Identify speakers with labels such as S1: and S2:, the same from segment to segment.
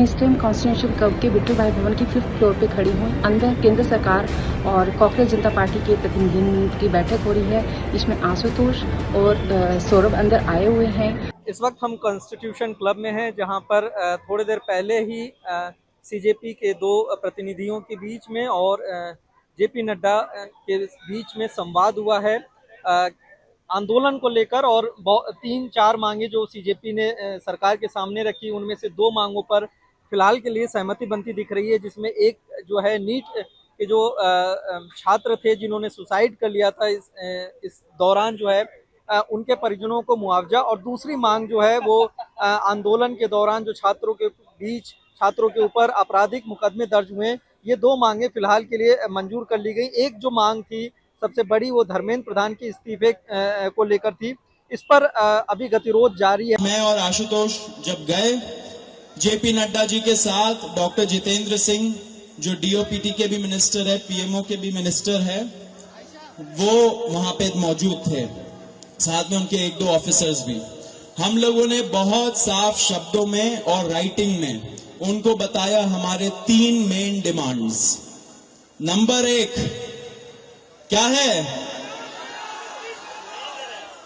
S1: मैं इस time constitution club के विट्ठल भाई भवन की 5th फ्लोर पे खड़ी हूँ। अंदर केंद्र सरकार और कांग्रेस जनता पार्टी के प्रतिनिधियों की बैठक हो रही है। इसमें आशुतोष और सौरभ अंदर आए हुए हैं।
S2: इस वक्त हम कॉन्स्टिट्यूशन क्लब में हैं, जहां पर थोड़ी देर पहले ही सीजेपी के दो प्रतिनिधियों के बीच में और जेपी नड्डा के बीच में संवाद हुआ है आंदोलन को लेकर। और 3-4 मांगे जो सीजेपी ने सरकार के सामने रखी, उनमें से 2 मांगों पर फिलहाल के लिए सहमति बनती दिख रही है, जिसमें एक जो है नीट के जो छात्र थे जिन्होंने सुसाइड कर लिया था इस दौरान जो है उनके परिजनों को मुआवजा, और दूसरी मांग जो है वो आंदोलन के दौरान जो छात्रों के ऊपर आपराधिक मुकदमे दर्ज हुए, ये 2 मांगे फिलहाल के लिए मंजूर कर ली गई। एक जो मांग थी सबसे बड़ी, वो धर्मेंद्र प्रधान के इस्तीफे को लेकर थी। इस पर अभी गतिरोध जारी है।
S3: मैं और आशुतोष जब गए जेपी नड्डा जी के साथ, डॉक्टर जितेंद्र सिंह जो डीओपीटी के भी मिनिस्टर है, पीएमओ के भी मिनिस्टर है, वो वहां पे मौजूद थे, साथ में उनके 1-2 ऑफिसर्स भी। हम लोगों ने बहुत साफ शब्दों में और राइटिंग में उनको बताया हमारे 3 मेन डिमांड्स। नंबर 1 क्या है?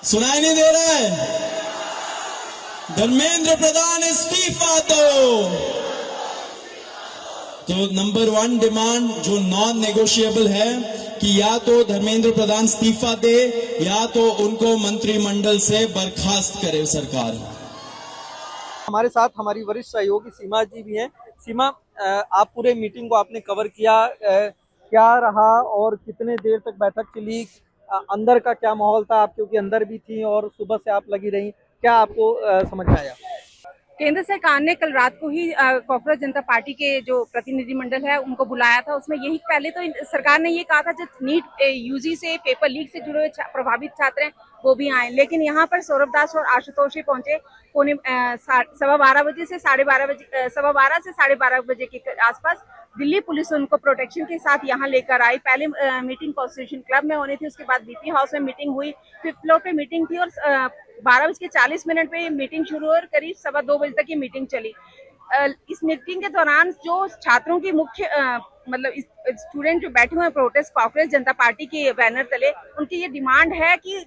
S3: सुनाई नहीं दे रहा है? धर्मेंद्र प्रधान इस्तीफा तो नंबर 1 डिमांड जो नॉन नेगोशिएबल है कि या तो धर्मेंद्र प्रधान इस्तीफा दे या तो उनको मंत्रिमंडल से बर्खास्त करे सरकार।
S2: हमारे साथ हमारी वरिष्ठ सहयोगी सीमा जी भी हैं। सीमा, आप पूरे मीटिंग को आपने कवर किया, क्या रहा और कितने देर तक बैठक चली? अंदर का क्या माहौल था? आप क्योंकि अंदर भी थी और सुबह से आप लगी रही, क्या आपको समझ में आया?
S4: केंद्र सरकार ने कल रात को ही कांग्रेस जनता पार्टी के जो प्रतिनिधिमंडल है उनको बुलाया था। उसमें यही पहले तो सरकार ने ये कहा था जो नीट यूजी से पेपर लीक से जुड़े हुए प्रभावित छात्र हैं वो भी आए, लेकिन यहाँ पर सौरभ दास और आशुतोष ही पहुंचे। 12:15 बजे से 12:30 बजे, 12:15 से 12:30 बजे के आसपास दिल्ली पुलिस उनको प्रोटेक्शन के साथ यहाँ लेकर आई। पहले मीटिंग कॉन्स्टिट्यूशन क्लब में होनी थी, उसके बाद बीपी हाउस में मीटिंग हुई, 5th फ्लोर पे मीटिंग थी और 12:40 पे मीटिंग शुरू और करीब 2:15 बजे तक ये मीटिंग चली। इस मीटिंग के दौरान जो छात्रों की मुख्य मतलब स्टूडेंट जो बैठे हुए हैं प्रोटेस्ट कांग्रेस जनता पार्टी के बैनर तले, उनकी ये डिमांड है कि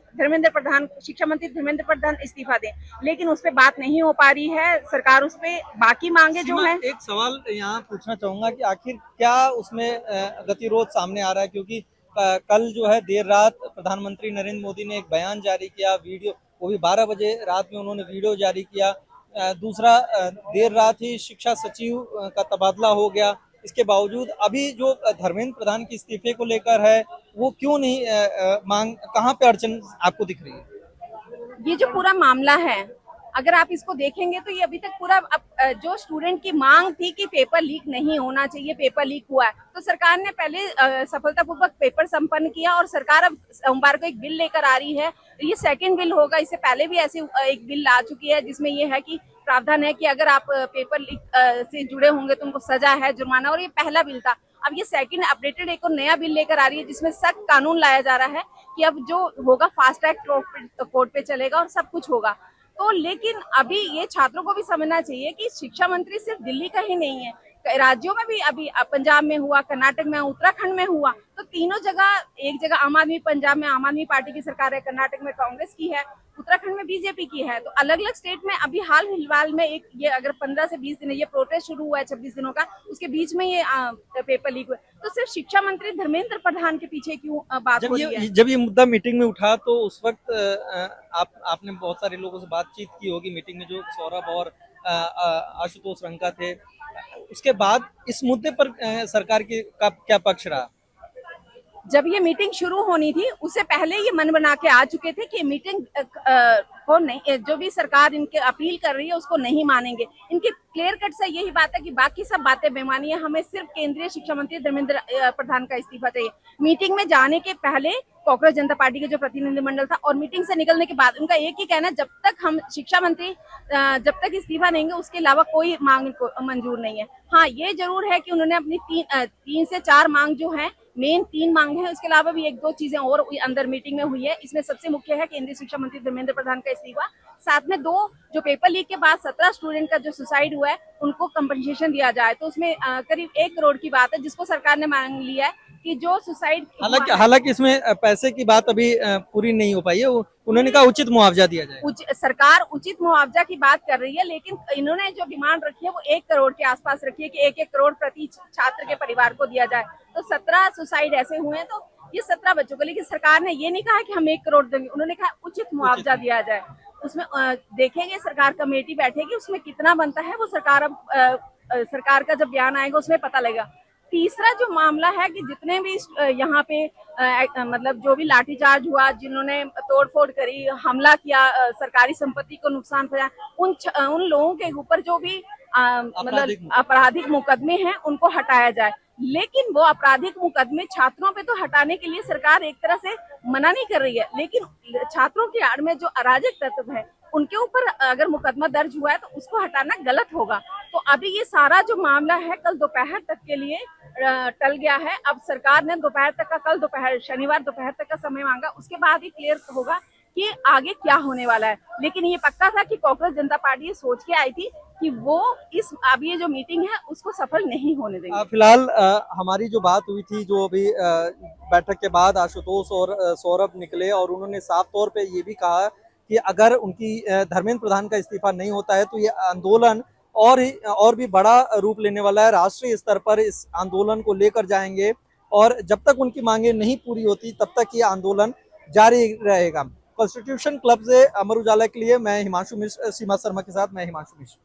S4: शिक्षा मंत्री धर्मेंद्र प्रधान इस्तीफा दें, लेकिन उस पर बात नहीं हो पा रही है। सरकार उस पर बाकी मांगे जो है।
S2: एक सवाल यहाँ पूछना चाहूंगा कि आखिर क्या उसमें गतिरोध सामने आ रहा है, क्योंकि कल जो है देर रात प्रधानमंत्री नरेंद्र मोदी ने एक बयान जारी किया, वीडियो, वो भी 12 बजे रात में उन्होंने वीडियो जारी किया। दूसरा, देर रात ही शिक्षा सचिव का तबादला हो गया। इसके बावजूद अभी जो धर्मेंद्र प्रधान के इस्तीफे को लेकर है, वो क्यों नहीं मांग, कहाँ पे अड़चन आपको दिख रही है?
S4: ये जो पूरा मामला है, अगर आप इसको देखेंगे तो ये अभी तक पूरा जो स्टूडेंट की मांग थी कि पेपर लीक नहीं होना चाहिए, पेपर लीक हुआ है, तो सरकार ने पहले सफलतापूर्वक पेपर संपन्न किया और सरकार अब सोमवार को एक बिल लेकर आ रही है। ये 2nd बिल होगा। इससे पहले भी ऐसे एक बिल आ चुकी है जिसमें ये है कि प्रावधान है कि अगर आप पेपर लीक से जुड़े होंगे तो उनको सजा है, जुर्माना, और ये पहला बिल था। अब ये 2nd अपडेटेड एक और नया बिल लेकर आ रही है जिसमें सख्त कानून लाया जा रहा है कि अब जो होगा फास्ट ट्रैक कोर्ट पे चलेगा और सब कुछ होगा। तो लेकिन अभी ये छात्रों को भी समझना चाहिए कि शिक्षा मंत्री सिर्फ दिल्ली का ही नहीं है, राज्यों में भी अभी पंजाब में हुआ, कर्नाटक में, उत्तराखंड में हुआ, तो तीनों जगह, एक जगह आम आदमी, पंजाब में आम आदमी पार्टी की सरकार है, कर्नाटक में कांग्रेस की है, उत्तराखंड में बीजेपी की है। तो अलग अलग स्टेट में अभी हाल फिलहाल में एक ये अगर 15 से 20 दिन ये प्रोटेस्ट शुरू हुआ है 26 दिनों का, उसके बीच में ये पेपर लीक हुआ, तो सिर्फ शिक्षा मंत्री धर्मेंद्र प्रधान के पीछे क्यों बात हो रही है?
S2: जब ये मुद्दा मीटिंग में उठा तो उस वक्त आपने बहुत सारे लोगों से बातचीत की होगी मीटिंग में, जो सौरभ और आशुतोष रंका थे। उसके बाद इस मुद्दे पर सरकार का क्या पक्ष रहा?
S4: जब ये मीटिंग शुरू होनी थी उससे पहले ये मन बना के आ चुके थे कि मीटिंग को नहीं, जो भी सरकार इनके अपील कर रही है उसको नहीं मानेंगे। इनकी क्लियर कट से यही बात है कि बाकी सब बातें बेमानी है, हमें सिर्फ केंद्रीय शिक्षा मंत्री धर्मेंद्र प्रधान का इस्तीफा चाहिए। मीटिंग में जाने के पहले कांग्रेस जनता पार्टी के जो प्रतिनिधिमंडल था और मीटिंग से निकलने के बाद उनका एक ही कहना, जब तक हम शिक्षा मंत्री जब तक इस्तीफा देंगे उसके अलावा कोई मांग मंजूर नहीं है। हाँ, ये जरूर है कि उन्होंने अपनी 3 से 4 मांग जो है, मेन 3 मांग है, उसके अलावा भी 1-2 चीजें और अंदर मीटिंग में हुई है। इसमें सबसे मुख्य है केंद्रीय शिक्षा मंत्री धर्मेंद्र प्रधान का इस्तीफा, साथ में 2 जो पेपर लीक के बाद 17 स्टूडेंट का जो सुसाइड हुआ है उनको कंपनसेशन दिया जाए। तो उसमें करीब 1 करोड़ की बात है जिसको सरकार ने मांग लिया है कि जो सुसाइड
S2: हालांकि इसमें पैसे की बात अभी पूरी नहीं हो पाई है। उन्होंने कहा उचित मुआवजा दिया जाए।
S4: सरकार उचित मुआवजा की बात कर रही है, लेकिन इन्होंने जो डिमांड रखी है वो 1 करोड़ के आसपास रखी है कि 1-1 करोड़ प्रति छात्र के परिवार को दिया जाए। तो 17 सुसाइड ऐसे हुए हैं, तो ये 17 बच्चों को, लेकिन सरकार ने ये नहीं कहा कि हम 1 करोड़ देंगे, उन्होंने कहा उचित मुआवजा दिया जाए। उसमें देखेंगे, सरकार कमेटी बैठेगी, उसमें कितना बनता है वो सरकार का जब बयान आएगा उसमें पता लगेगा। तीसरा जो मामला है कि जितने भी यहाँ पे मतलब जो भी लाठीचार्ज हुआ, जिन्होंने तोड़फोड़ करी, हमला किया, सरकारी संपत्ति को नुकसान पहुंचाया, उन लोगों के ऊपर जो भी मतलब आपराधिक मुकदमे हैं उनको हटाया जाए। लेकिन वो आपराधिक मुकदमे छात्रों पे तो हटाने के लिए सरकार एक तरह से मना नहीं कर रही है, लेकिन छात्रों की आड़ में जो अराजक तत्व है उनके ऊपर अगर मुकदमा दर्ज हुआ है तो उसको हटाना गलत होगा। तो अभी ये सारा जो मामला है कल दोपहर तक के लिए टल गया है। अब सरकार ने कल दोपहर शनिवार दोपहर तक का समय मांगा, उसके बाद ही क्लियर होगा कि आगे क्या होने वाला है। लेकिन ये पक्का था कि कांग्रेस जनता पार्टी ये सोच के आई थी कि वो अब ये जो मीटिंग है उसको सफल नहीं होने देंगे।
S2: फिलहाल हमारी जो बात हुई थी, जो अभी बैठक के बाद आशुतोष और सौरभ निकले और उन्होंने साफ तौर पे ये भी कहा कि अगर उनकी धर्मेंद्र प्रधान का इस्तीफा नहीं होता है तो ये आंदोलन और भी बड़ा रूप लेने वाला है। राष्ट्रीय स्तर पर इस आंदोलन को लेकर जाएंगे और जब तक उनकी मांगे नहीं पूरी होती तब तक ये आंदोलन जारी रहेगा। कॉन्स्टिट्यूशन क्लब से अमर उजाला के लिए मैं हिमांशु मिश्र, सीमा शर्मा के साथ मैं हिमांशु मिश्र।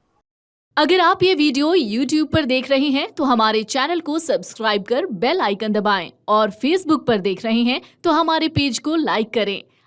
S5: अगर आप ये वीडियो YouTube पर देख रहे हैं तो हमारे चैनल को सब्सक्राइब कर बेल आइकन दबाएं और Facebook पर देख रहे हैं तो हमारे पेज को लाइक करें।